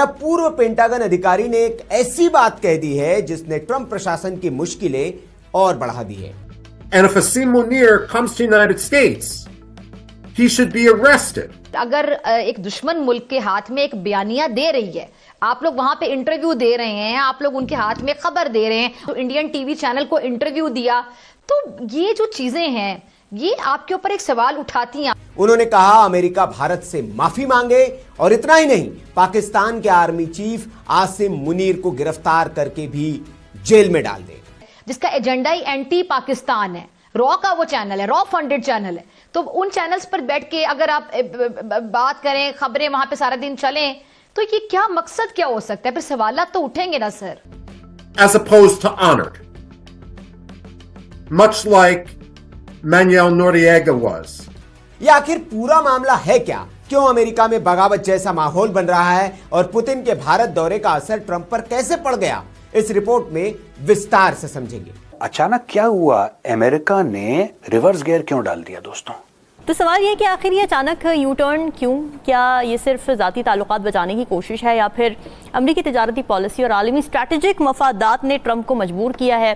अब पूर्व पेंटागन अधिकारी ने एक ऐसी बात कह दी है जिसने ट्रंप प्रशासन की मुश्किलें और बढ़ा दी है। And if Asim Munir comes to the United States, he should be arrested. अगर एक दुश्मन मुल्क के हाथ में एक बयानिया दे रही है, आप लोग वहां पे इंटरव्यू दे रहे हैं, आप लोग उनके हाथ में खबर दे रहे हैं, तो इंडियन टीवी चैनल को इंटरव्यू दिया, तो ये जो चीजें हैं ये आपके ऊपर एक सवाल उठाती हैं। उन्होंने कहा अमेरिका भारत से माफी मांगे और इतना ही नहीं, पाकिस्तान के आर्मी चीफ आसिम मुनीर को गिरफ्तार करके भी जेल में डाल दे, जिसका एजेंडा ही एंटी पाकिस्तान है। रॉ का वो चैनल है, रॉ फंडेड चैनल है। तो उन चैनल्स पर बैठ के अगर आप बात करें, खबरें वहां पे सारा दिन चलें, तो ये क्या मकसद क्या हो सकता है? फिर सवालात तो उठेंगे ना sir. As opposed to honored. Much like Manuel Noriega was. ये आखिर पूरा मामला है क्या? क्यों अमेरिका में बगावत जैसा माहौल बन रहा है और पुतिन के भारत दौरे का असर ट्रंप पर कैसे पड़ गया? इस रिपोर्ट में विस्तार से समझेंगे। अचानक क्या हुआ? अमेरिका ने रिवर्स गियर क्यों डाल दिया दोस्तों? तो सवाल ये कि आखिर ये अचानक यू टर्न क्यों? क्या ये सिर्फ ज़ाती ताल्लुकात बचाने की कोशिश है या फिर अमरीकी तिजारती पॉलिसी और आलमी स्ट्रैटेजिक मफादात ने ट्रंप को मजबूर किया है?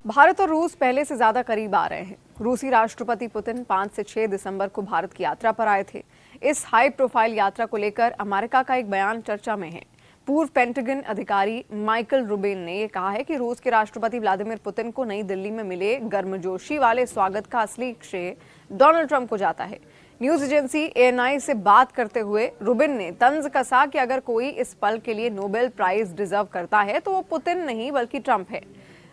भारत और रूस पहले से ज़्यादा करीब आ रहे हैं। रूसी राष्ट्रपति पुतिन 5 से 6 दिसंबर को भारत की यात्रा पर आए थे। इस हाई प्रोफाइल यात्रा को लेकर अमेरिका का एक बयान चर्चा में है। पूर्व पेंटागन अधिकारी माइकल रूबिन ने यह कहा है कि रूस के राष्ट्रपति व्लादिमीर पुतिन को नई दिल्ली में मिले गर्मजोशी वाले स्वागत का असली श्रेय डोनाल्ड ट्रंप को जाता है। न्यूज एजेंसी ANI से बात करते हुए रूबिन ने तंज कसा कि अगर कोई इस पल के लिए नोबेल प्राइज डिजर्व करता है तो वो पुतिन नहीं बल्कि ट्रंप है।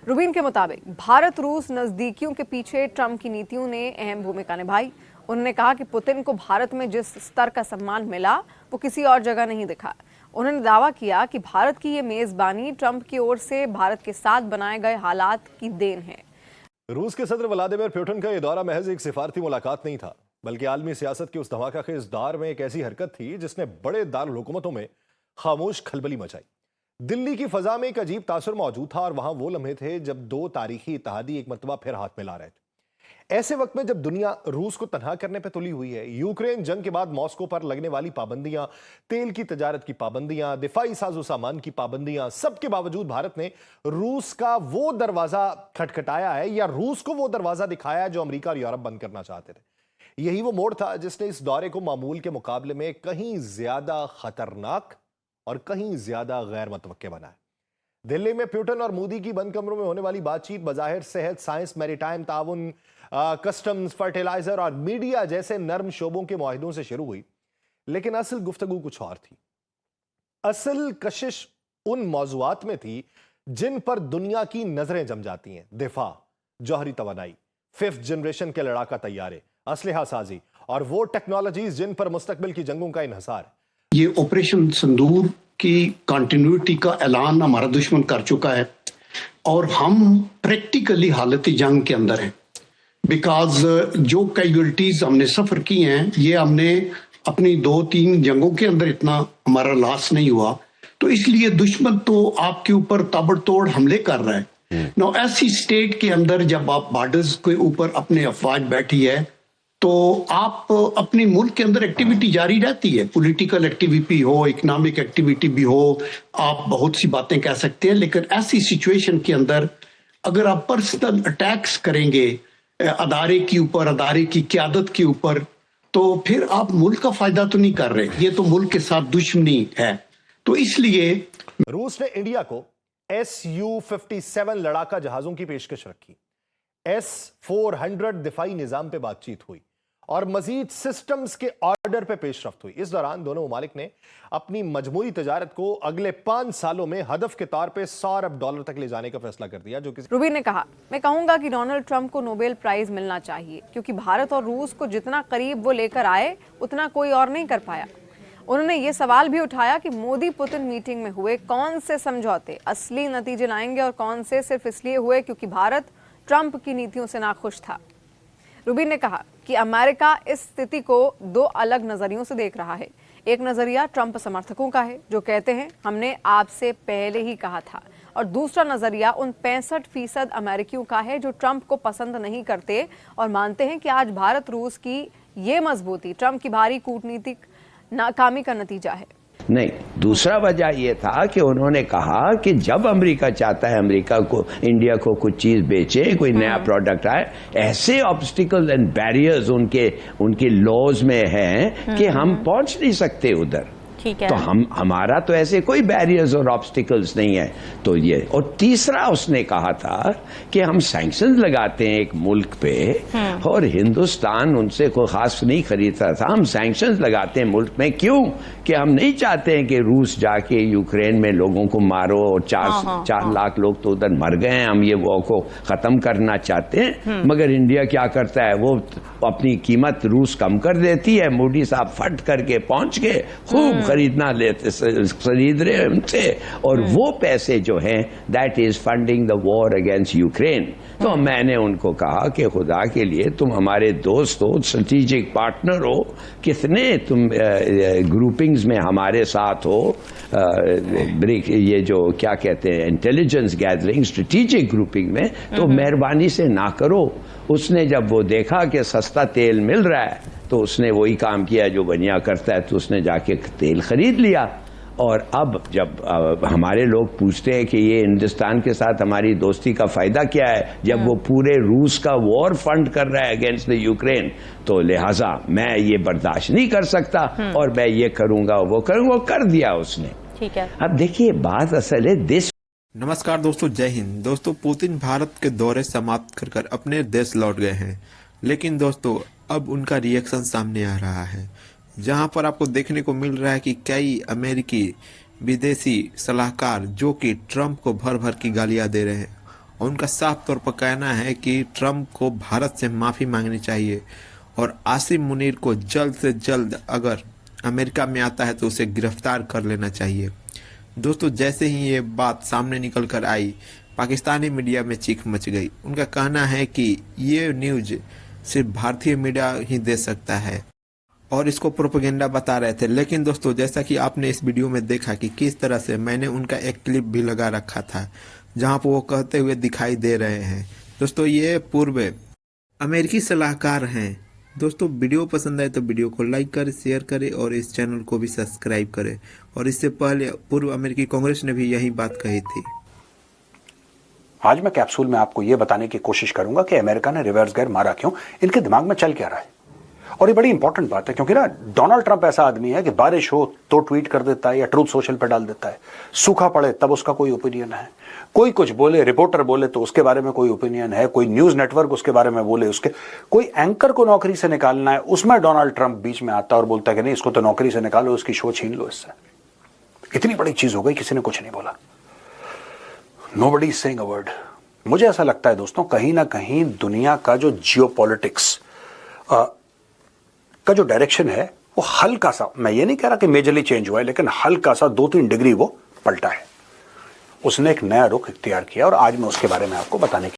रूबिन के मुताबिक भारत रूस नजदीकियों के पीछे ट्रंप की नीतियों ने अहम भूमिका निभाई। उन्होंने कहा कि पुतिन को भारत में जिस स्तर का सम्मान मिला वो किसी और जगह नहीं दिखा। उन्होंने दावा किया कि भारत की ये मेजबानी ट्रंप की ओर से भारत के साथ बनाए गए हालात की देन है। रूस के सदर व्लादिमीर पुतिन का यह दौरा महज एक सिफारती मुलाकात नहीं था, बल्कि आलमी सियासत की उस धमाकाखेज दौर में एक ऐसी हरकत थी जिसने बड़े दारुल हुकूमतों में खामोश खलबली मचाई। दिल्ली की फजा में एक अजीब तासुर मौजूद था और वहां वो लम्हे थे जब दो तारीखी इत्तेहादी एक मरतबा फिर हाथ मिला रहे थे। ऐसे वक्त में जब दुनिया रूस को तनहा करने पर तुली हुई है, यूक्रेन जंग के बाद मॉस्को पर लगने वाली पाबंदियां, तेल की तजारत की पाबंदियां, दिफाई साजो सामान की पाबंदियां, सबके बावजूद भारत ने रूस का वो दरवाजा खटखटाया है या रूस को वो दरवाजा दिखाया है जो अमेरिका और यूरोप बंद करना चाहते थे। यही वो मोड़ था जिसने इस दौरे को मामूल के मुकाबले में कहीं ज्यादा खतरनाक और कहीं ज्यादा गैर मुतवक्के बनाया। दिल्ली में पुतिन और मोदी की बंद कमरों में होने वाली बातचीत बज़ाहिर सेहत, साइंस, मैरीटाइम ताउन, कस्टम्स, फर्टिलाइजर और मीडिया जैसे नर्म शोबों के मुआहिदों से शुरू हुई, लेकिन असल गुफ्तगू कुछ और थी। असल कशिश उन मौजुआत में थी जिन पर दुनिया की नजरें जम जाती हैं। दिफा, जौहरी तवानाई, 5th जनरेशन के लड़ाका तैयारे, असलहा साजी और वो टेक्नोलॉजीज जिन पर मुस्तकबिल की जंगों का इन्हसार। ये ऑपरेशन सिंदूर की कंटिन्यूटी का ऐलान हमारा दुश्मन कर चुका है और हम प्रैक्टिकली हालत जंग के अंदर हैं। बिकॉज जो कैजुअलिटीज हमने सफर की हैं ये हमने अपनी 2-3 जंगों के अंदर इतना हमारा लॉस नहीं हुआ, तो इसलिए दुश्मन तो आपके ऊपर ताबड़तोड़ हमले कर रहा है। नो ऐसी स्टेट के अंदर जब आप बॉर्डर्स के ऊपर अपने अफवाज बैठी है तो आप अपने मुल्क के अंदर एक्टिविटी जारी रहती है, पॉलिटिकल एक्टिविटी हो, इकोनॉमिक एक्टिविटी भी हो, आप बहुत सी बातें कह सकते हैं, लेकिन ऐसी सिचुएशन के अंदर अगर आप पर्सनल अटैक्स करेंगे अदारे के ऊपर, अदारे की क़यादत के ऊपर, तो फिर आप मुल्क का फायदा तो नहीं कर रहे, ये तो मुल्क के साथ दुश्मनी है। तो इसलिए रूस ने इंडिया को Su-57 लड़ाका जहाजों की पेशकश रखी। S-400 दिफाई निजाम पे बातचीत हुई और मजीद सिस्टम्स के ऑर्डर पे पेशरफ्त हुई। इस दौरान दोनों ममालिक ने अपनी मजमूई तजारत को अगले 5 सालों में हदफ के तौर पे $100 अरब तक ले जाने का फैसला कर दिया। जो कि रूबिन ने कहा, मैं कहूंगा कि डोनाल्ड ट्रंप को नोबेल प्राइज मिलना चाहिए क्योंकि भारत और रूस को जितना करीब वो लेकर आए उतना कोई और नहीं कर पाया। उन्होंने ये सवाल भी उठाया कि मोदी पुतिन मीटिंग में हुए कौन से समझौते असली नतीजे लाएंगे और कौन से सिर्फ इसलिए हुए क्योंकि भारत ट्रंप की नीतियों से नाखुश था। रूबिन ने कहा कि अमेरिका इस स्थिति को 2 अलग नजरियों से देख रहा है। एक नजरिया ट्रंप समर्थकों का है जो कहते हैं हमने आपसे पहले ही कहा था, और दूसरा नजरिया उन 65% अमेरिकियों का है जो ट्रंप को पसंद नहीं करते और मानते हैं कि आज भारत रूस की ये मजबूती ट्रंप की भारी कूटनीतिक नाकामी का नतीजा है। नहीं, दूसरा वजह ये था कि उन्होंने कहा कि जब अमेरिका चाहता है अमेरिका को इंडिया को कुछ चीज बेचे, कोई नया प्रोडक्ट आए, ऐसे ऑब्स्टिकल्स एंड बैरियर्स उनके लॉज में हैं कि हम पहुंच नहीं सकते उधर। ठीक है। तो हमारा तो ऐसे कोई बैरियर्स और ऑब्स्टिकल्स नहीं है। तो ये, और तीसरा उसने कहा था कि हम सैंक्शंस लगाते हैं एक मुल्क पे और हिंदुस्तान उनसे कोई खास नहीं खरीदता था, हम सैंक्शंस लगाते हैं मुल्क में, क्यों? कि हम नहीं चाहते हैं कि रूस जाके यूक्रेन में लोगों को मारो और 4 लाख लोग तो उधर मर गए हैं, हम ये वो को खत्म करना चाहते हैं। मगर इंडिया क्या करता है, वो अपनी कीमत रूस कम कर देती है, मोदी साहब फट करके पहुंच गए, खूब खरीद रहे उनसे, और वो पैसे जो हैं that is funding the war against Ukraine. तो मैंने उनको कहा कि खुदा के लिए तुम हमारे दोस्त हो, स्ट्रेटेजिक पार्टनर हो, कितने तुम ग्रुपिंग्स में हमारे साथ हो, ये जो क्या कहते हैं इंटेलिजेंस गैदरिंग स्ट्रेटेजिक ग्रुपिंग में, तो मेहरबानी से ना करो। उसने जब वो देखा कि सस्ता तेल मिल रहा है तो उसने वही काम किया जो बनिया करता है, तो उसने जाके तेल खरीद लिया। और अब जब हमारे लोग पूछते हैं कि ये हिंदुस्तान के साथ हमारी दोस्ती का फायदा क्या है, जब वो पूरे रूस का वॉर फंड कर रहा है अगेंस्ट द यूक्रेन, तो लिहाजा मैं ये बर्दाश्त नहीं कर सकता और मैं ये करूंगा वो करूंगा, वो कर दिया उसने। ठीक है। अब देखिए बात असल है देश। नमस्कार दोस्तों, जय हिंद। दोस्तों, पुतिन भारत के दौरे समाप्त कर अपने देश लौट गए हैं, लेकिन दोस्तों अब उनका रिएक्शन सामने आ रहा है, जहां पर आपको देखने को मिल रहा है कि कई अमेरिकी विदेशी सलाहकार जो कि ट्रंप को भर भर की गालियां दे रहे हैं, और उनका साफ तौर पर कहना है कि ट्रंप को भारत से माफ़ी मांगनी चाहिए और आसिम मुनीर को जल्द से जल्द अगर अमेरिका में आता है तो उसे गिरफ्तार कर लेना चाहिए। दोस्तों, जैसे ही ये बात सामने निकल कर आई, पाकिस्तानी मीडिया में चीख मच गई। उनका कहना है कि ये न्यूज़ सिर्फ भारतीय मीडिया ही दे सकता है और इसको प्रोपेगेंडा बता रहे थे। लेकिन दोस्तों, जैसा कि आपने इस वीडियो में देखा कि किस तरह से मैंने उनका एक क्लिप भी लगा रखा था जहां पर वो कहते हुए दिखाई दे रहे हैं। दोस्तों, ये पूर्व अमेरिकी सलाहकार हैं। दोस्तों, वीडियो पसंद आए तो वीडियो को लाइक करें, शेयर करें और इस चैनल को भी सब्सक्राइब करें। और इससे पहले पूर्व अमेरिकी कांग्रेस ने भी यही बात कही थी। आज मैं कैप्सूल में आपको यह बताने की कोशिश करूंगा कि अमेरिका ने रिवर्स गेयर मारा क्यों, इनके दिमाग में चल क्या रहा है। और ये बड़ी इंपॉर्टेंट बात है, क्योंकि ना डोनाल्ड ट्रंप ऐसा आदमी है कि बारिश हो तो ट्वीट कर देता है या ट्रूथ सोशल पर डाल देता है, सूखा पड़े तब उसका कोई ओपिनियन है, कोई कुछ बोले, रिपोर्टर बोले तो उसके बारे में कोई ओपिनियन है, कोई न्यूज नेटवर्क उसके बारे में बोले, उसके कोई एंकर को नौकरी से निकालना है, उसमें डोनाल्ड ट्रंप बीच में आता है और बोलता है कि नहीं, इसको तो नौकरी से निकालो, उसकी शो छीन लो इससे। इतनी बड़ी चीज हो गई, किसी ने कुछ नहीं बोला। Nobody is saying a word. मुझे ऐसा लगता है दोस्तों, कहीं ना कहीं दुनिया का जो जियोपॉलिटिक्स का जो डायरेक्शन है वो हल्का सा, मैं ये नहीं कह रहा कि मेजरली चेंज हुआ है, लेकिन हल्का सा 2-3 डिग्री वो पलटा है। उसने एक नया रुख इख्तियार किया और आज मैं उसके बारे में आपको बताने की